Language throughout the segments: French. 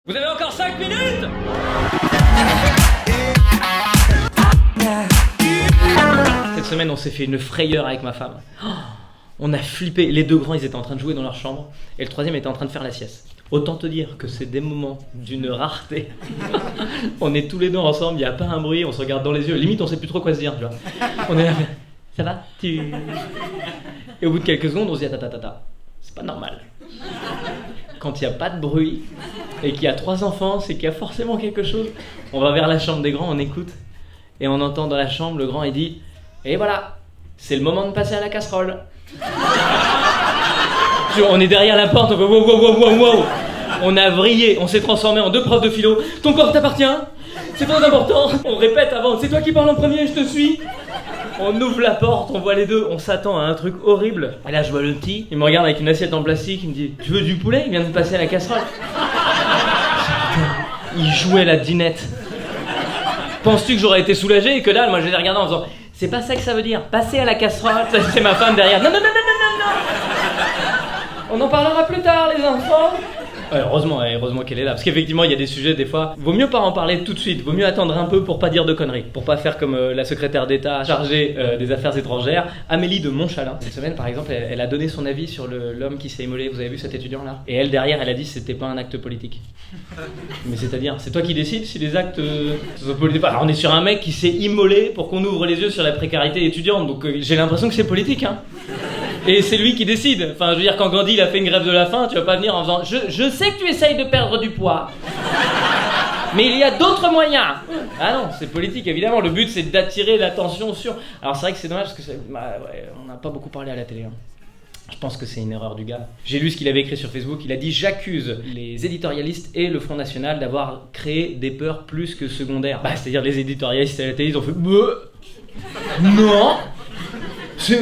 Vous avez encore 5 minutes? Cette semaine, on s'est fait une frayeur avec ma femme. Oh, on a flippé. Les deux grands, ils étaient en train de jouer dans leur chambre. Et le troisième était en train de faire la sieste. Autant te dire que c'est des moments d'une rareté. On est tous les deux ensemble, il n'y a pas un bruit, on se regarde dans les yeux. Limite, on sait plus trop quoi se dire, tu vois. On est là, ça va? Et au bout de quelques secondes, on se dit, tata, c'est pas normal. Quand il n'y a pas de bruit et qu'il y a 3 enfants, c'est qu'il y a forcément quelque chose. On va vers la chambre des grands, on écoute et on entend dans la chambre le grand il dit « Et voilà, c'est le moment de passer à la casserole. » On est derrière la porte, on fait wow. On a vrillé, on s'est transformé en 2 profs de philo. Ton corps t'appartient, c'est pas important. On répète avant, c'est toi qui parles en premier, je te suis. On ouvre la porte, on voit les deux, on s'attend à un truc horrible. Et là, je vois le petit, il me regarde avec une assiette en plastique, il me dit « Tu veux du poulet? Il vient de passer à la casserole. » Il jouait la dinette. Penses-tu que j'aurais été soulagé et que là, moi, je les ai regardés en faisant « C'est pas ça que ça veut dire, passer à la casserole. » C'est ma femme derrière. Non. On en parlera plus tard, les enfants. Ouais, heureusement qu'elle est là, parce qu'effectivement il y a des sujets des fois, vaut mieux pas en parler tout de suite, vaut mieux attendre un peu pour pas dire de conneries, pour pas faire comme la secrétaire d'État chargée des affaires étrangères, Amélie de Montchalin. Cette semaine par exemple, elle a donné son avis sur l'homme qui s'est immolé, vous avez vu cet étudiant là? Et elle derrière, elle a dit que c'était pas un acte politique. Mais c'est-à-dire, c'est toi qui décides si les actes sont politiques. Alors on est sur un mec qui s'est immolé pour qu'on ouvre les yeux sur la précarité étudiante, donc j'ai l'impression que c'est politique, hein. Et c'est lui qui décide. Enfin, je veux dire, quand Gandhi il a fait une grève de la faim, tu vas pas venir en faisant je sais que tu essayes de perdre du poids, mais il y a d'autres moyens. Ah non, c'est politique, évidemment. Le but, c'est d'attirer l'attention sur... Alors c'est vrai que c'est dommage, parce que on n'a pas beaucoup parlé à la télé, hein. Je pense que c'est une erreur du gars. J'ai lu ce qu'il avait écrit sur Facebook. Il a dit « J'accuse les éditorialistes et le Front National d'avoir créé des peurs plus que secondaires. » C'est-à-dire les éditorialistes à la télé, ils ont fait « Non,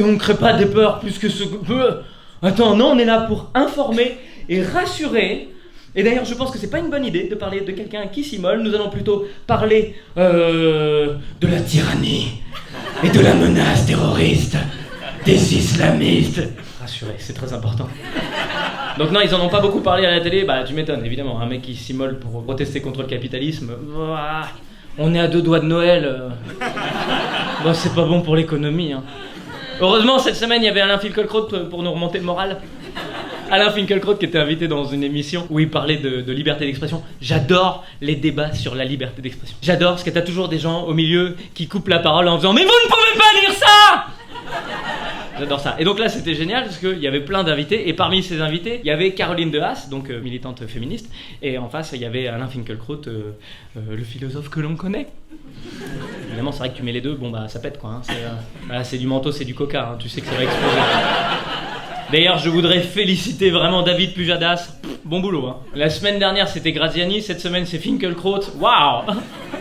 on ne crée pas des peurs plus que ce... Attends, non, on est là pour informer et rassurer. Et d'ailleurs, je pense que c'est pas une bonne idée de parler de quelqu'un qui s'immole. Nous allons plutôt parler de la tyrannie et de la menace terroriste des islamistes. Rassurer, c'est très important. Donc non, ils en ont pas beaucoup parlé à la télé. Tu m'étonnes, évidemment. Un mec qui s'immole pour protester contre le capitalisme. On est à 2 doigts de Noël. C'est pas bon pour l'économie, hein. Heureusement, cette semaine, il y avait Alain Finkielkraut pour nous remonter le moral. Alain Finkielkraut qui était invité dans une émission où il parlait de liberté d'expression. J'adore les débats sur la liberté d'expression. J'adore parce que t'as toujours des gens au milieu qui coupent la parole en faisant « Mais vous ne pouvez pas dire ça !» J'adore ça. Et donc là, c'était génial parce qu'il y avait plein d'invités. Et parmi ces invités, il y avait Caroline de Haas, donc militante féministe. Et en face, il y avait Alain Finkielkraut, le philosophe que l'on connaît. Évidemment, c'est vrai que tu mets les deux, ça pète quoi. Hein. C'est du manteau, c'est du coca. Hein. Tu sais que ça va exploser. D'ailleurs, je voudrais féliciter vraiment David Pujadas. Bon boulot. Hein. La semaine dernière, c'était Graziani. Cette semaine, c'est Finkielkraut. Waouh!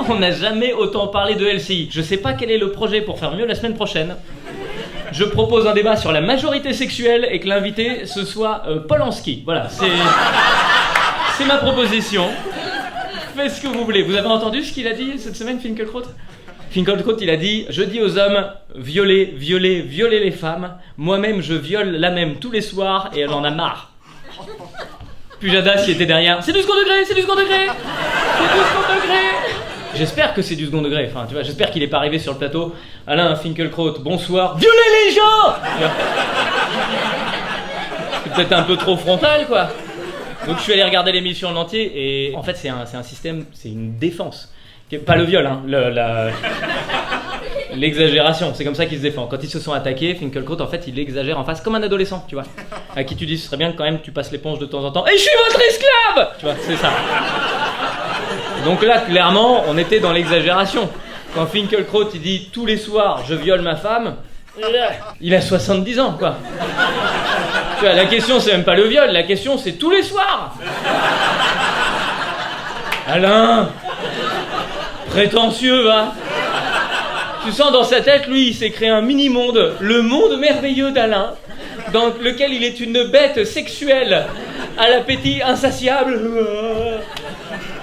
On n'a jamais autant parlé de LCI. Je sais pas quel est le projet pour faire mieux la semaine prochaine. Je propose un débat sur la majorité sexuelle et que l'invité, ce soit Polanski. Voilà, c'est ma proposition. Faites ce que vous voulez. Vous avez entendu ce qu'il a dit cette semaine, Finkielkraut? Finkielkraut, il a dit « Je dis aux hommes, violez les femmes. Moi-même, je viole la même tous les soirs et elle en a marre. » Pujadas, il était derrière. « C'est du second degré, c'est du second degré. C'est du second degré. » J'espère que c'est du second degré. Enfin, tu vois, j'espère qu'il est pas arrivé sur le plateau. Alain Finkielkraut, bonsoir. Violez les gens. C'est peut-être un peu trop frontal, quoi. Donc je suis allé regarder l'émission en entier et en fait c'est un système, c'est une défense. Pas le viol, hein, l'exagération, c'est comme ça qu'ils se défendent. Quand ils se sont attaqués, Finkielkraut en fait il exagère en face comme un adolescent, tu vois. À qui tu dis ce serait bien que quand même tu passes l'éponge de temps en temps. Et je suis votre esclave. Tu vois, c'est ça. Donc là clairement on était dans l'exagération. Quand Finkielkraut il dit tous les soirs je viole ma femme, il a 70 ans quoi. Tu vois, la question c'est même pas le viol, la question c'est tous les soirs. Alain, prétentieux va. Tu sens dans sa tête, lui, il s'est créé un mini-monde, le monde merveilleux d'Alain, dans lequel il est une bête sexuelle, à l'appétit insatiable.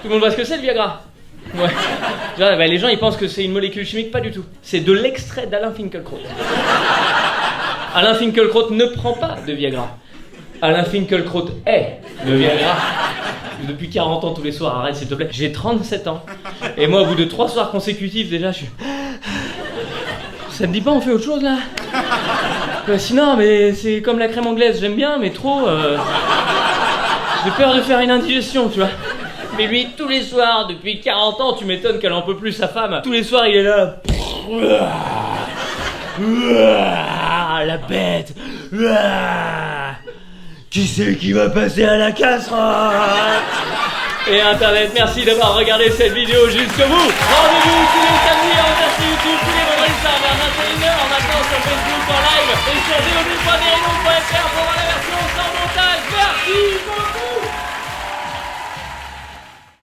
Tout le monde voit ce que c'est le Viagra? Ouais. Les gens, ils pensent que c'est une molécule chimique, pas du tout. C'est de l'extrait d'Alain Finkielkraut. Alain Finkielkraut ne prend pas de Viagra. Alain Finkielkraut est le Viagra depuis 40 ans tous les soirs, arrête s'il te plaît. J'ai 37 ans. Et moi, au bout de 3 soirs consécutifs, déjà, je suis... Ça te dit pas, on fait autre chose, là? Sinon, mais c'est comme la crème anglaise, j'aime bien, mais trop... J'ai peur de faire une indigestion, tu vois. Mais lui, tous les soirs, depuis 40 ans, tu m'étonnes qu'elle en peut plus, sa femme. Tous les soirs, il est là... La bête. Qui c'est qui va passer à la casserole? Et Internet, merci d'avoir regardé cette vidéo jusqu'au bout. Rendez-vous